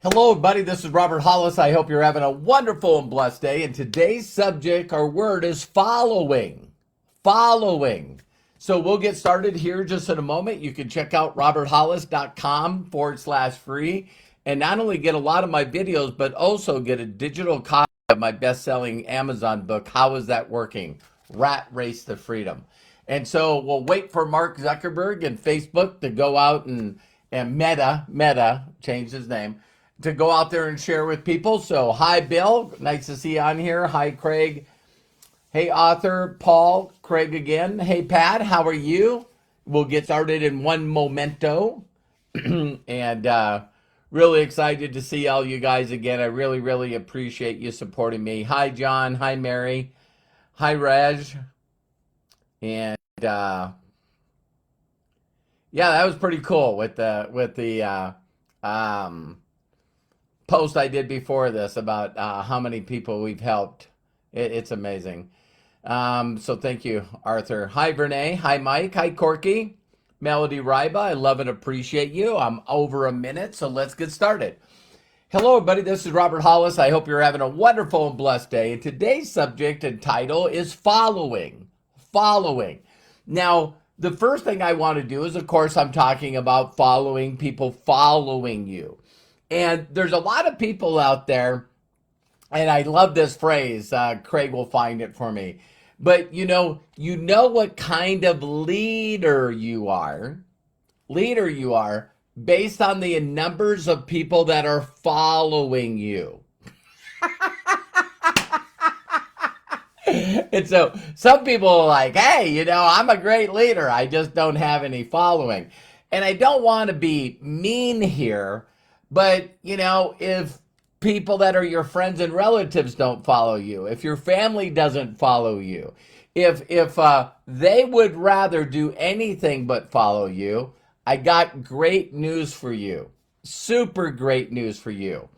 Hello, everybody. This is Robert Hollis. I hope you're having a wonderful and blessed day. And today's subject, our word is following. Following. So we'll get started here just in a moment. You can check out roberthollis.com/free and not only get a lot of my videos, but also get a digital copy of my best-selling Amazon book, How Is That Working? Rat Race to Freedom. And so we'll wait for Mark Zuckerberg and Facebook to go out and Meta, changed his name, to go out there and share with people. So hi, Bill. Nice to see you on here. Hi, Craig. Hey, author Paul. Craig again. Hey, Pat. How are you? We'll get started in one momento. And really excited to see all you guys again. I really, really appreciate you supporting me. Hi, John. Hi, Mary. Hi, Raj. And yeah, that was pretty cool with the post I did before this about how many people we've helped. It's amazing. So thank you, Arthur. Hi, Vernay. Hi, Mike. Hi, Corky. Melody Ryba, I love and appreciate you. I'm over a minute, so let's get started. Hello, everybody. This is Robert Hollis. I hope you're having a wonderful and blessed day. And today's subject and title is following. Following. Now, the first thing I want to do is, of course, I'm talking about following, people following you. And there's a lot of people out there, and I love this phrase. Craig will find it for me. But you know what kind of leader you are based on the numbers of people that are following you. And so some people are like, hey, I'm a great leader. I just don't have any following. And I don't want to be mean here, but, if people that are your friends and relatives don't follow you, if your family doesn't follow you, if they would rather do anything but follow you, I got great news for you. Super great news for you.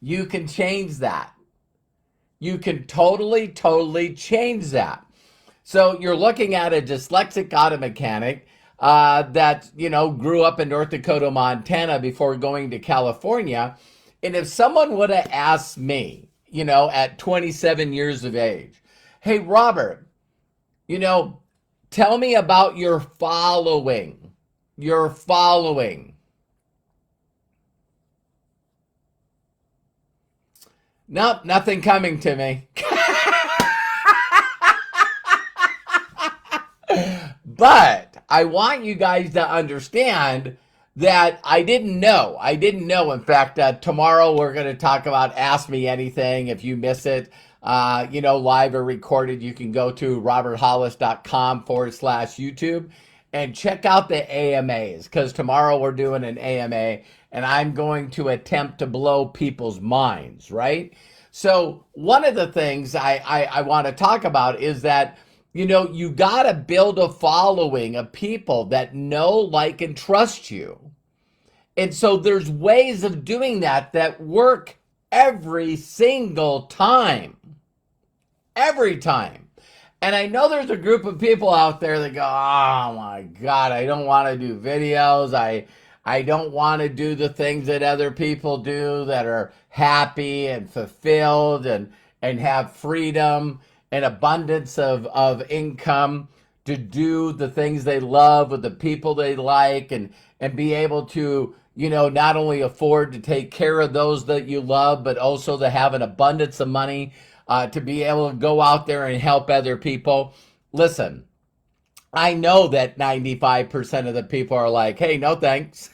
You can change that. You can totally change that. So you're looking at a dyslexic auto mechanic that, grew up in North Dakota, Montana before going to California. And if someone would have asked me, at 27 years of age, hey, Robert, tell me about your following. Nope, nothing coming to me. But I want you guys to understand that I didn't know. In fact, tomorrow we're going to talk about Ask Me Anything. If you miss it, live or recorded, you can go to roberthollis.com/YouTube and check out the AMAs, because tomorrow we're doing an AMA and I'm going to attempt to blow people's minds, right? So one of the things I want to talk about is that you got to build a following of people that know, like, and trust you. And so there's ways of doing that work every single time. Every time. And I know there's a group of people out there that go, oh my God, I don't want to do videos. I don't want to do the things that other people do that are happy and fulfilled and have freedom and abundance of income to do the things they love with the people they like and be able to, not only afford to take care of those that you love, but also to have an abundance of money to be able to go out there and help other people. Listen, I know that 95% of the people are like, hey, no thanks.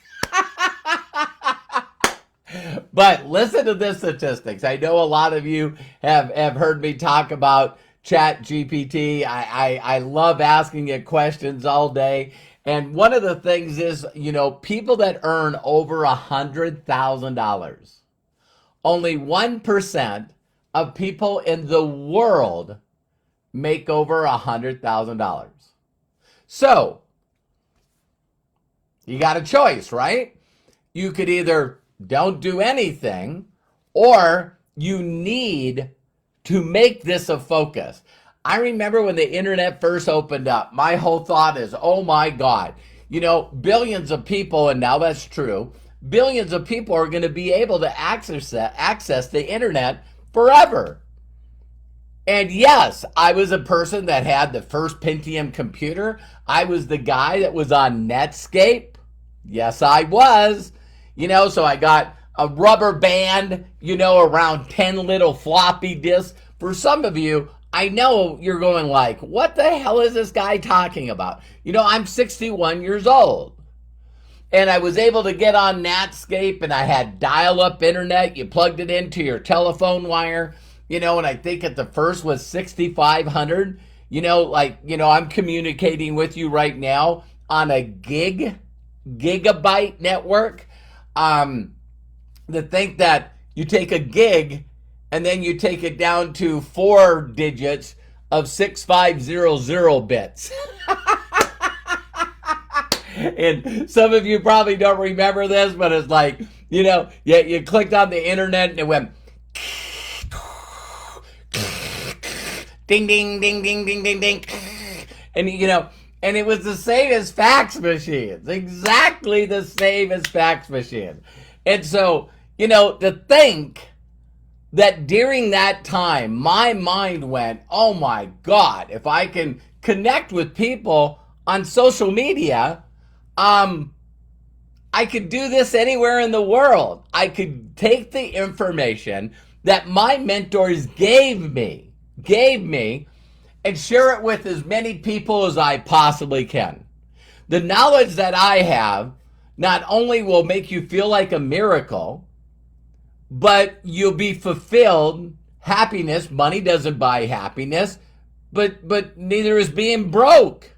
But listen to this statistics. I know a lot of you have heard me talk about Chat GPT. I love asking it questions all day. And one of the things is, people that earn over $100,000, only 1% of people in the world make over $100,000. So you got a choice, right? You could either don't do anything, or you need to make this a focus. I remember when the internet first opened up, my whole thought is, oh my God, billions of people, and now that's true, billions of people are going to be able to access the internet forever. And yes, I was a person that had the first Pentium computer. I was the guy that was on Netscape. Yes, I was. So I got a rubber band, around 10 little floppy disks. For some of you, I know you're going like, what the hell is this guy talking about? I'm 61 years old. And I was able to get on Netscape, and I had dial-up internet. You plugged it into your telephone wire, and I think at the first was 6,500. I'm communicating with you right now on a gigabyte network. To think that you take a gig and then you take it down to 4 digits of 6500 bits. And some of you probably don't remember this, but it's like, you clicked on the internet and it went ding, ding, ding, ding, ding, ding, ding. And, and it was the same as fax machines, exactly the same as fax machines. And so, to think that during that time, my mind went, oh my God, if I can connect with people on social media, I could do this anywhere in the world. I could take the information that my mentors gave me, and share it with as many people as I possibly can. The knowledge that I have not only will make you feel like a miracle, but you'll be fulfilled. Happiness, money doesn't buy happiness, but neither is being broke,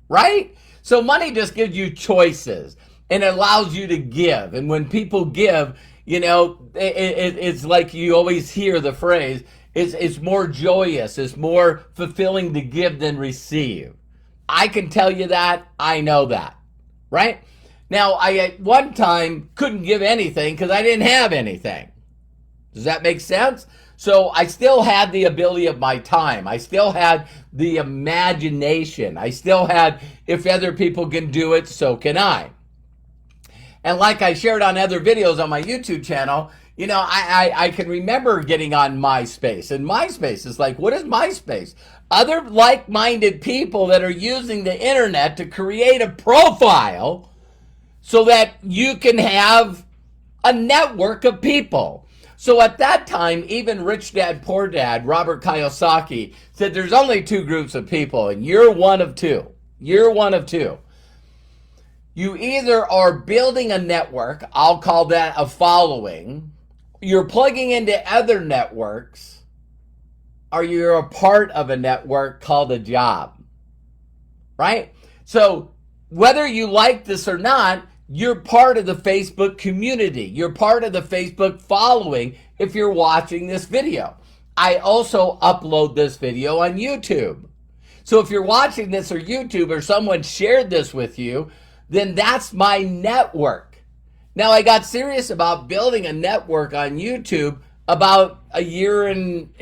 right? So money just gives you choices and it allows you to give. And when people give, it's like you always hear the phrase, it's more joyous, it's more fulfilling to give than receive. I can tell you that, I know that, right? Now, I at one time couldn't give anything because I didn't have anything. Does that make sense? So I still had the ability of my time. I still had the imagination. I still had, if other people can do it, so can I. And like I shared on other videos on my YouTube channel, I can remember getting on MySpace. And MySpace is like, what is MySpace? Other like-minded people that are using the internet to create a profile so that you can have a network of people. So at that time, even Rich Dad, Poor Dad, Robert Kiyosaki, said there's only 2 groups of people, and you're one of 2. You're one of 2. You either are building a network, I'll call that a following, you're plugging into other networks, or you're a part of a network called a job, right? So whether you like this or not, you're part of the Facebook community. You're part of the Facebook following if you're watching this video. I also upload this video on YouTube. So if you're watching this on YouTube or someone shared this with you, then that's my network. Now, I got serious about building a network on YouTube about a year and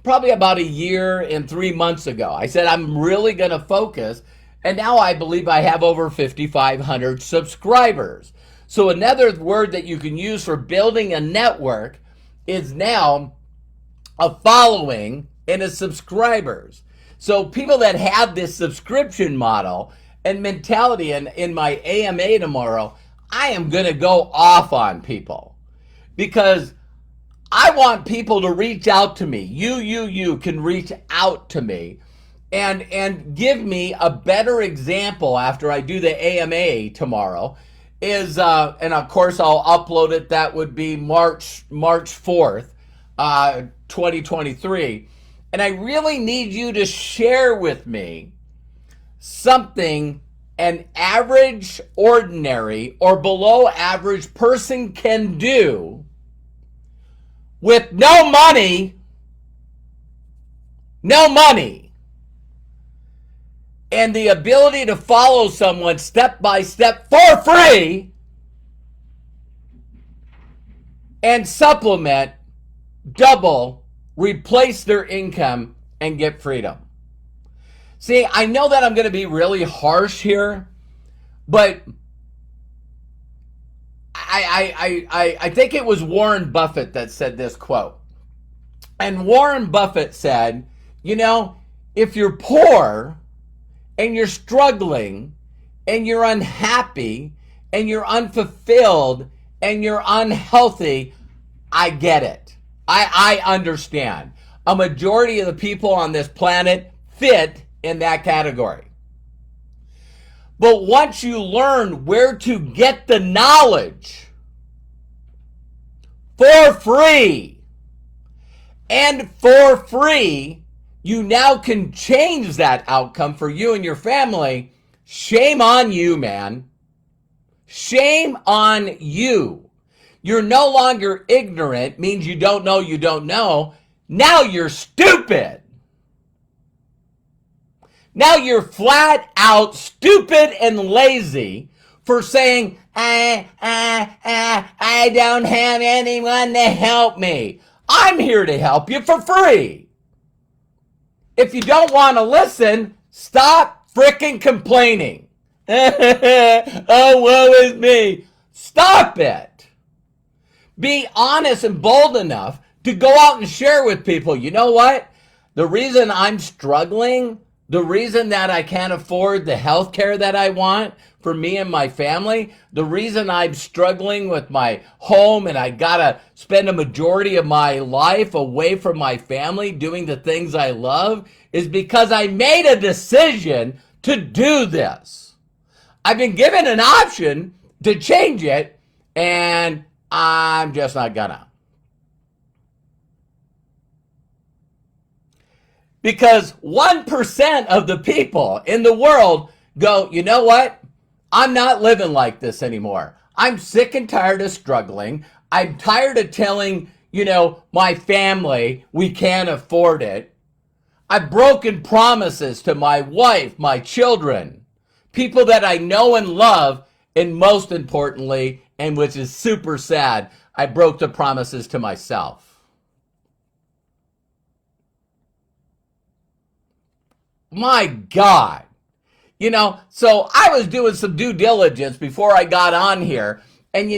probably about a year and 3 months ago. I said, I'm really going to focus. And now I believe I have over 5,500 subscribers. So another word that you can use for building a network is now a following and a subscribers. So people that have this subscription model and mentality, and in my AMA tomorrow, I am going to go off on people because I want people to reach out to me. You can reach out to me and give me a better example after I do the AMA tomorrow is, and of course I'll upload it, that would be March 4th, 2023. And I really need you to share with me something an average, ordinary, or below average person can do with no money, and the ability to follow someone step by step for free and supplement, double, replace their income, and get freedom. See, I know that I'm going to be really harsh here, but I think it was Warren Buffett that said this quote. And Warren Buffett said, you know, if you're poor and you're struggling and you're unhappy and you're unfulfilled and you're unhealthy, I get it. I understand. A majority of the people on this planet fit in that category. But once you learn where to get the knowledge for free, you now can change that outcome for you and your family. Shame on you, man. Shame on you. You're no longer ignorant, means you don't know you don't know. Now you're stupid. Now you're flat out stupid and lazy for saying, I don't have anyone to help me. I'm here to help you for free. If you don't want to listen, stop freaking complaining. Oh, woe is me. Stop it. Be honest and bold enough to go out and share with people. You know what? The reason I'm struggling, the reason that I can't afford the health care that I want for me and my family, the reason I'm struggling with my home and I gotta spend a majority of my life away from my family doing the things I love is because I made a decision to do this. I've been given an option to change it and I'm just not gonna. Because 1% of the people in the world go, you know what? I'm not living like this anymore. I'm sick and tired of struggling. I'm tired of telling, my family we can't afford it. I've broken promises to my wife, my children, people that I know and love, and most importantly, and which is super sad, I broke the promises to myself. My God. So I was doing some due diligence before I got on here. And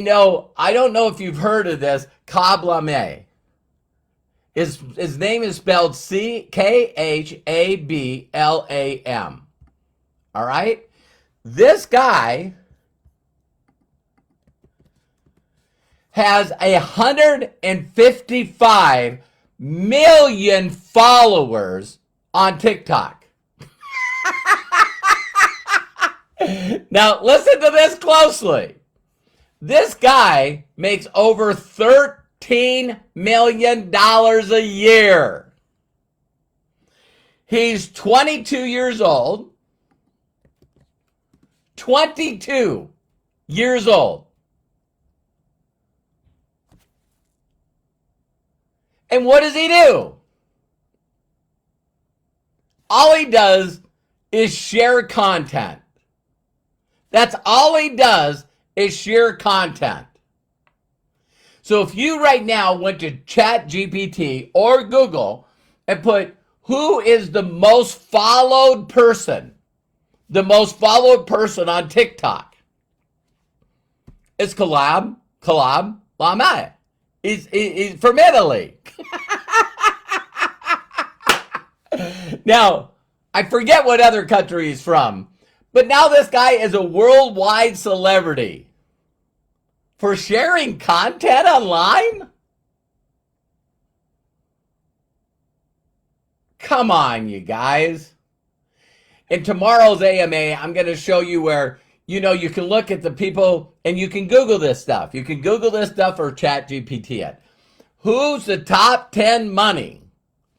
I don't know if you've heard of this, Kablame. His name is spelled Khablam. All right? This guy has 155 million followers on TikTok. Now, listen to this closely. This guy makes over $13 million a year. He's 22 years old. 22 years old. And what does he do? All he does is share content. That's all he does is share content. So if you right now went to ChatGPT or Google and put who is the most followed person on TikTok, it's Lame. He's from Italy. Now, I forget what other country he's from, but now this guy is a worldwide celebrity for sharing content online? Come on, you guys. In tomorrow's AMA, I'm going to show you where, you can look at the people and you can Google this stuff. You can Google this stuff or ChatGPT it. Who's the top 10 money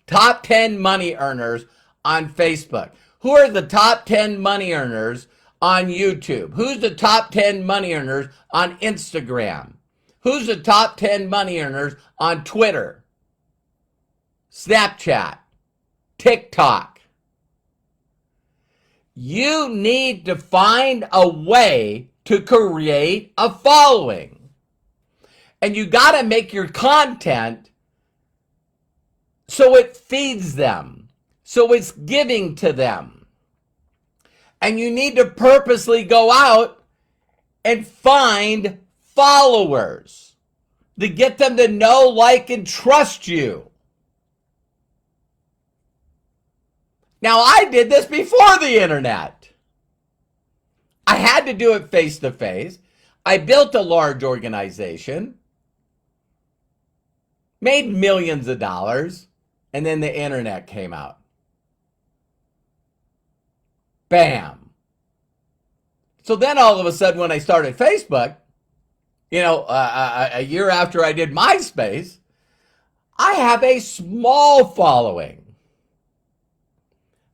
earners on Facebook? Who are the top 10 money earners on YouTube? Who's the top 10 money earners on Instagram? Who's the top 10 money earners on Twitter, Snapchat, TikTok? You need to find a way to create a following. And you got to make your content so it feeds them, so it's giving to them. And you need to purposely go out and find followers, to get them to know, like, and trust you. Now, I did this before the internet. I had to do it face to face. I built a large organization, made millions of dollars, and then the internet came out. Bam. So then all of a sudden when I started Facebook, a year after I did MySpace, I have a small following.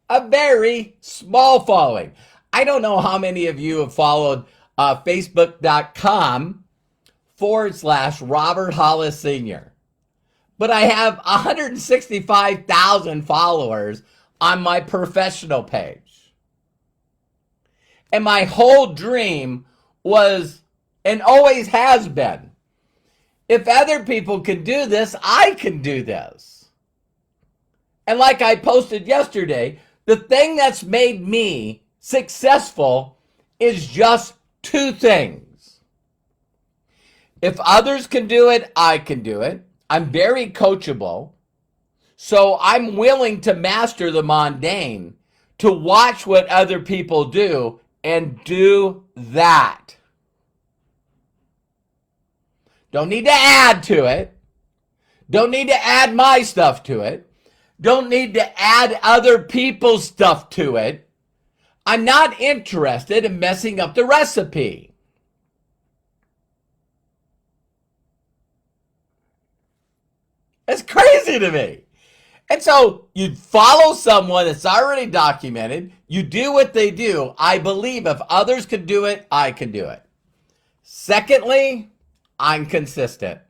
A very small following. I don't know how many of you have followed Facebook.com/Robert Hollis Sr. But I have 165,000 followers on my professional page. And my whole dream was, and always has been, if other people can do this, I can do this. And like I posted yesterday, the thing that's made me successful is just two things. If others can do it, I can do it. I'm very coachable. So I'm willing to master the mundane, to watch what other people do and do that. Don't need to add to it. Don't need to add my stuff to it. Don't need to add other people's stuff to it. I'm not interested in messing up the recipe. It's crazy to me. And so you follow someone that's already documented. You do what they do. I believe if others can do it, I can do it. Secondly, I'm consistent.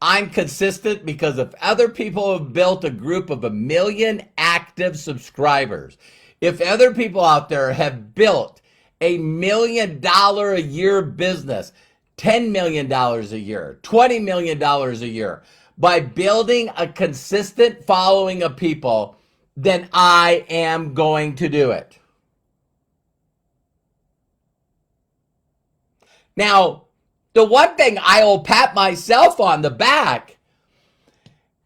I'm consistent because if other people have built a group of 1 million active subscribers, if other people out there have built $1 million a year business, $10 million a year, $20 million a year, by building a consistent following of people, then I am going to do it. Now, the one thing I will pat myself on the back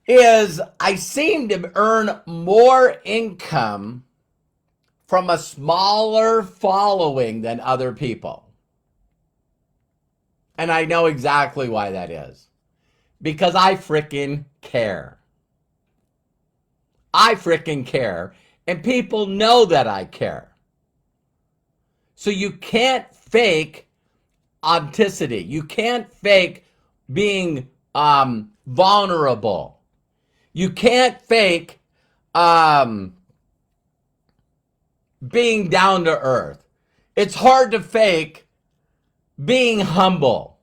is I seem to earn more income from a smaller following than other people. And I know exactly why that is. Because I frickin' care. I frickin' care. And people know that I care. So you can't fake authenticity. You can't fake being vulnerable. You can't fake being down to earth. It's hard to fake being humble.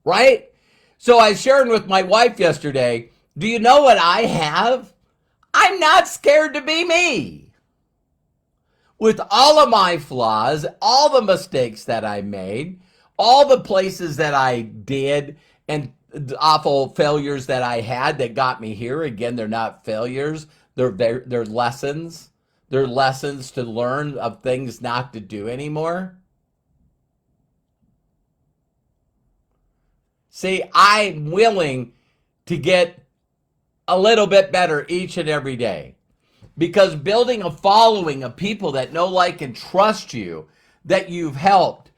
Right? So I was sharing with my wife yesterday, do you know what I have? I'm not scared to be me. With all of my flaws, all the mistakes that I made, all the places that I did, and the awful failures that I had that got me here. Again, they're not failures. They're lessons. They're lessons to learn of things not to do anymore. See, I'm willing to get a little bit better each and every day. Because building a following of people that know, like, and trust you, that you've helped.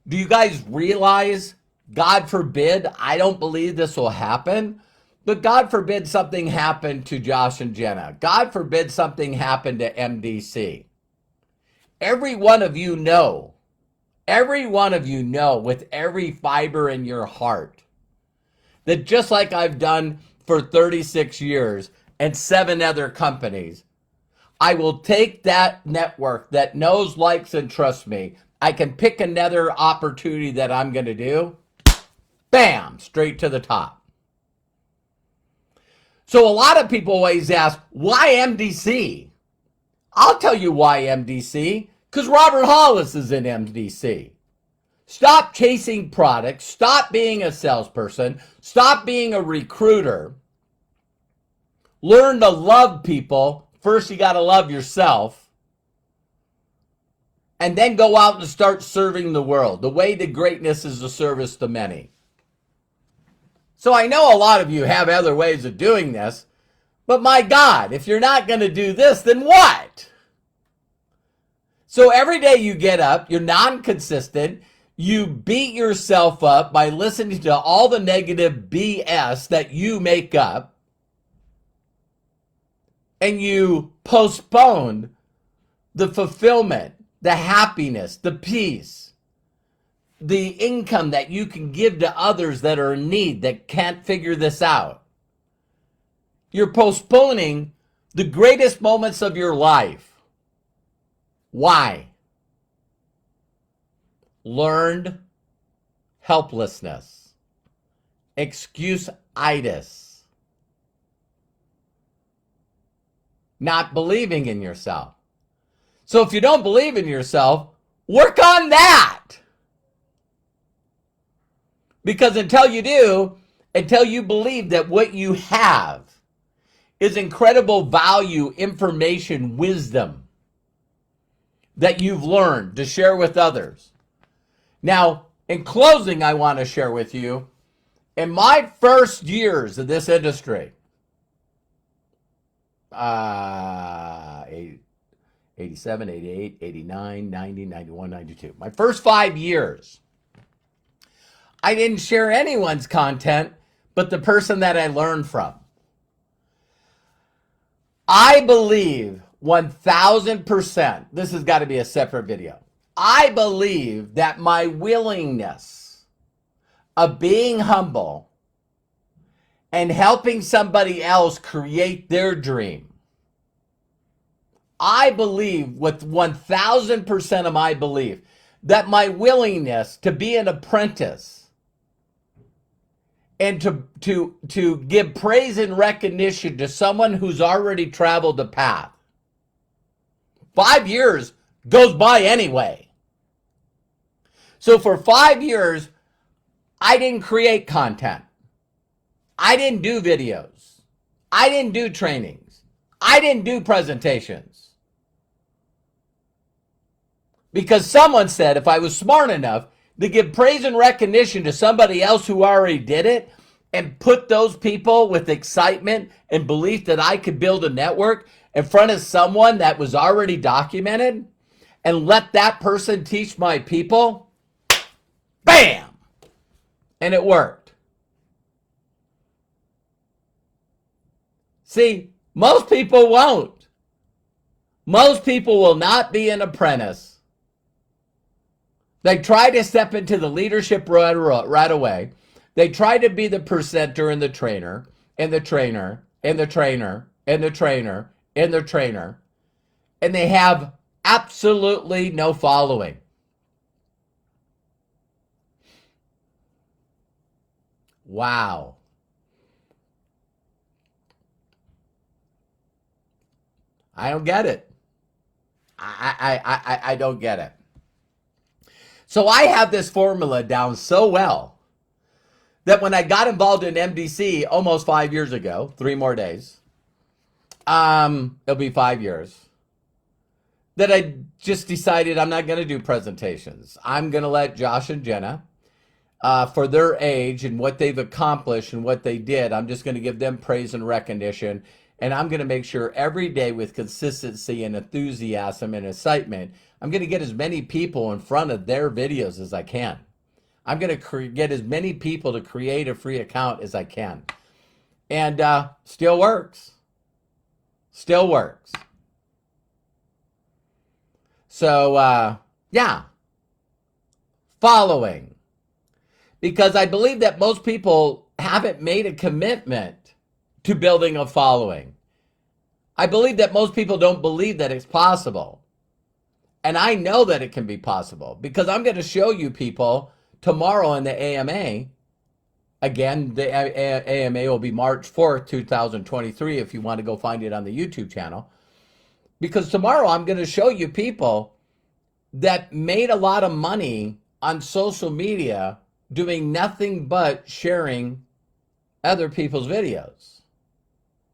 Do you guys realize, God forbid, I don't believe this will happen, but God forbid something happened to Josh and Jenna. God forbid something happened to MDC. Every one of you know with every fiber in your heart that just like I've done for 36 years and 7 other companies, I will take that network that knows, likes, and trusts me. I can pick another opportunity that I'm going to do. Bam, straight to the top. So a lot of people always ask, why MDC? I'll tell you why MDC. Because Robert Hollis is in MDC. Stop chasing products. Stop being a salesperson. Stop being a recruiter. Learn to love people. First, you got to love yourself. and then go out and start serving the world. The way to greatness is the service to many. So I know a lot of you have other ways of doing this, but my God, if you're not going to do this, then what? So every day you get up, you're non-consistent, you beat yourself up by listening to all the negative BS that you make up, and you postpone the fulfillment, the happiness, the peace, the income that you can give to others that are in need, that can't figure this out. You're postponing the greatest moments of your life. Why? Learned helplessness, excuse-itis, not believing in yourself. So if you don't believe in yourself, work on that. Because until you do, until you believe that what you have is incredible value, information, wisdom that you've learned to share with others. Now, in closing, I want to share with you, in my first years of this industry, 87, 88, 89, 90, 91, 92. My first 5 years, I didn't share anyone's content but the person that I learned from. I believe 1,000%, this has got to be a separate video. I believe that my willingness of being humble and helping somebody else create their dream, I believe with 1,000% of my belief that my willingness to be an apprentice and to give praise and recognition to someone who's already traveled the path. 5 years goes by anyway. So for 5 years, I didn't create content. I didn't do videos. I didn't do trainings. I didn't do presentations. Because someone said if I was smart enough to give praise and recognition to somebody else who already did it and put those people with excitement and belief that I could build a network in front of someone that was already documented and let that person teach my people, bam! And it worked. See, most people won't. Most people will not be an apprentice. They try to step into the leadership right away. They try to be the presenter and the trainer, and the trainer, and the trainer, and the trainer, and the trainer. And they have absolutely no following. Wow. I don't get it. I don't get it. So I have this formula down so well that when I got involved in MDC almost 5 years ago, 3 more days, it'll be 5 years, that I just decided I'm not going to do presentations. I'm going to let Josh and Jenna, for their age and what they've accomplished and what they did, I'm just going to give them praise and recognition. And I'm going to make sure every day with consistency and enthusiasm and excitement, I'm going to get as many people in front of their videos as I can. I'm going to get as many people to create a free account as I can. And still works. Still works. So, yeah. Following. Because I believe that most people haven't made a commitment to building a following. I believe that most people don't believe that it's possible. And I know that it can be possible because I'm going to show you people tomorrow in the AMA. Again, the AMA will be March 4th, 2023, if you want to go find it on the YouTube channel. Because tomorrow I'm going to show you people that made a lot of money on social media doing nothing but sharing other people's videos.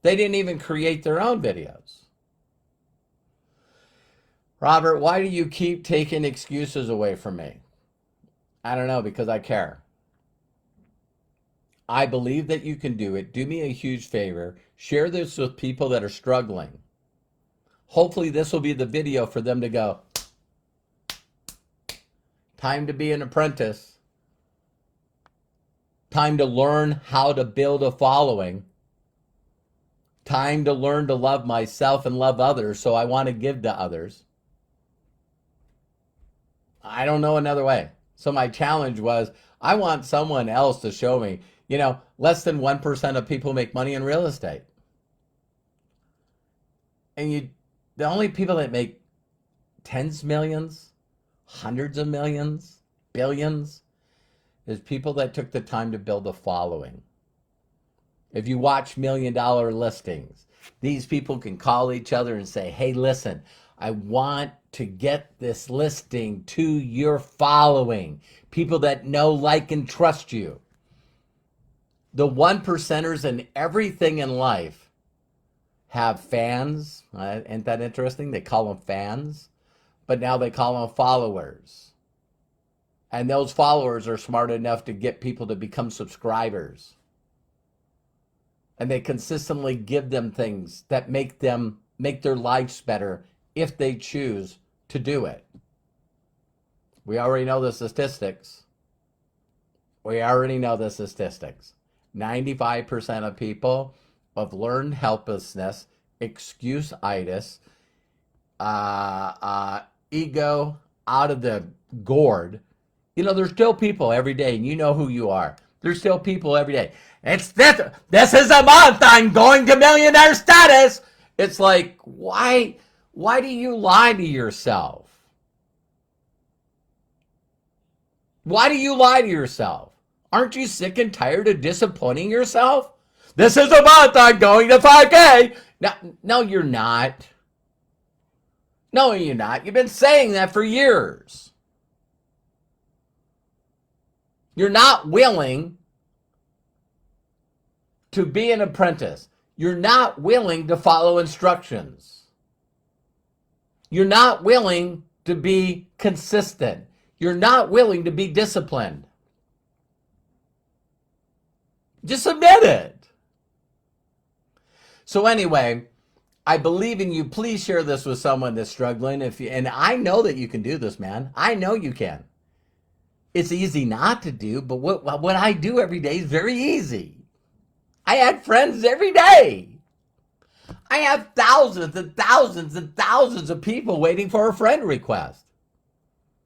They didn't even create their own videos. Robert, why do you keep taking excuses away from me? I don't know, because I care. I believe that you can do it. Do me a huge favor. Share this with people that are struggling. Hopefully this will be the video for them to go, time to be an apprentice. Time to learn how to build a following. Time to learn to love myself and love others, so I want to give to others. I don't know another way. So my challenge was, I want someone else to show me, less than 1% of people make money in real estate. And the only people that make tens of millions, hundreds of millions, billions, is people that took the time to build a following. If you watch $1 million listings, these people can call each other and say, hey, listen, I want to get this listing to your following. People that know, like, and trust you. The 1%ers in everything in life have fans. Isn't that interesting? They call them fans, but now they call them followers. And those followers are smart enough to get people to become subscribers. And they consistently give them things that make their lives better if they choose to do it. We already know the statistics. 95% of people of learned helplessness, excuse-itis, ego out of the gourd. There's still people every day, and you know who you are. There's still people every day. It's this is a month I'm going to millionaire status. It's like, why do you lie to yourself? Why do you lie to yourself? Aren't you sick and tired of disappointing yourself? This is a month I'm going to 5K. No, you're not. No, you're not. You've been saying that for years. You're not willing to be an apprentice. You're not willing to follow instructions. You're not willing to be consistent. You're not willing to be disciplined. Just admit it. So anyway, I believe in you. Please share this with someone that's struggling. And I know that you can do this, man. I know you can. It's easy not to do, but what I do every day is very easy. I add friends every day. I have thousands and thousands and thousands of people waiting for a friend request.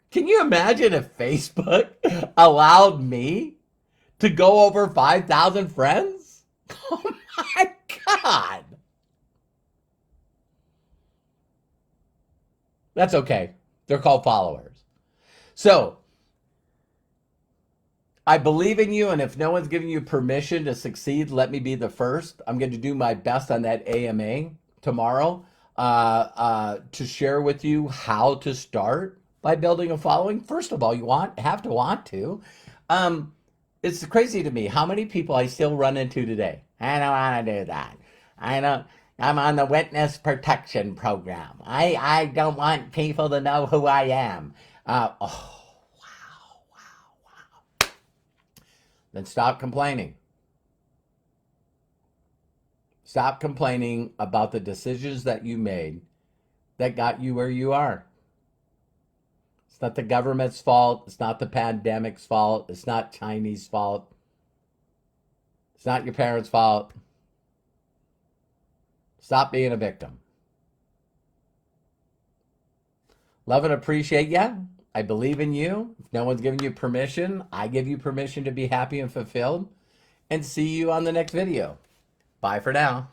Can you imagine if Facebook allowed me to go over 5,000 friends? Oh my God. That's okay. They're called followers. So, I believe in you, and if no one's giving you permission to succeed, let me be the first. I'm going to do my best on that AMA tomorrow to share with you how to start by building a following. First of all, you have to want to. It's crazy to me how many people I still run into today. I don't want to do that. I'm on the witness protection program. I don't want people to know who I am. Then stop complaining. Stop complaining about the decisions that you made that got you where you are. It's not the government's fault. It's not the pandemic's fault. It's not Chinese fault. It's not your parents' fault. Stop being a victim. Love and appreciate you. I believe in you. If no one's giving you permission, I give you permission to be happy and fulfilled. And see you on the next video. Bye for now.